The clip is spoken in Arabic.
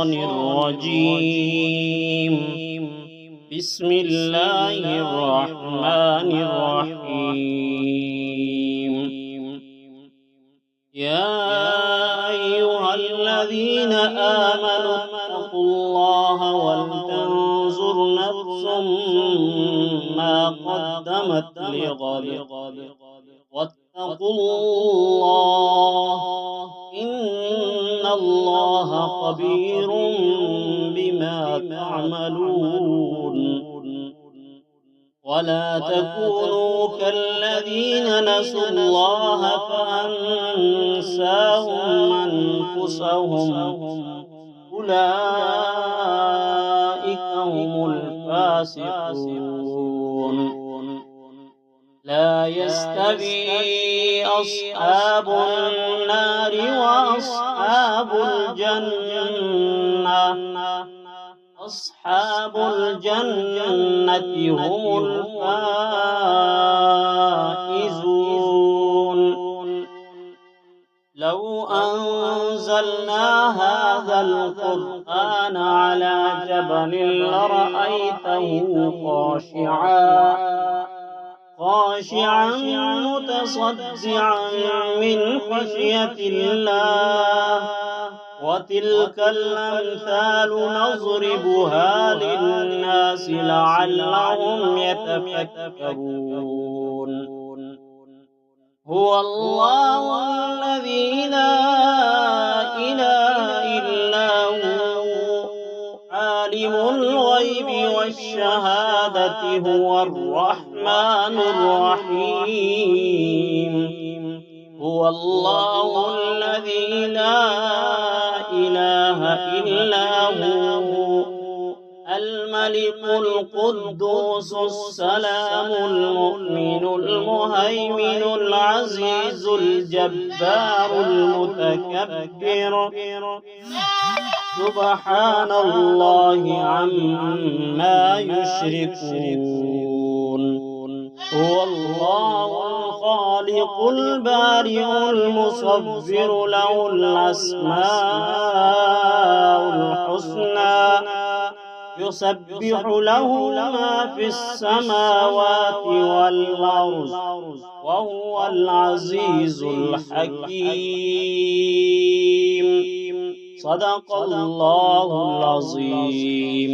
الشيطان الرجيم. بسم الله الرحمن الرحيم. يا أيها الذين آمنوا اتقوا الله ولتنظر نفس ما قدمت لغد واتقوا الله إن الله خبير بما تعملون. ولا تكونوا كالذين نسوا الله فأنساهم أنفسهم أولئك هم الفاسقون. لا يستوي أصحاب النار وأصحاب الجنة. أصحاب الجنة هم الفائزون. لو أنزلنا هذا القرآن على جبل لرأيته خاشعا متصدعا من خشية الله. وتلك الأمثال نضربها للناس لعلهم يتفكرون. هو الله الذي لا إله إلا هو عالم الغيب والشهادة هو الرحمن الرحيم. هو الله الذي لا إله إلا هو الملك القدوس السلام المؤمن المهيمن العزيز الجبار المتكبر. سبحان الله عما يشركون. هو الله الخالق البارئ المصور له الأسماء الحسنى يسبح له ما في السماوات والأرض وهو العزيز الحكيم. صدق الله العظيم.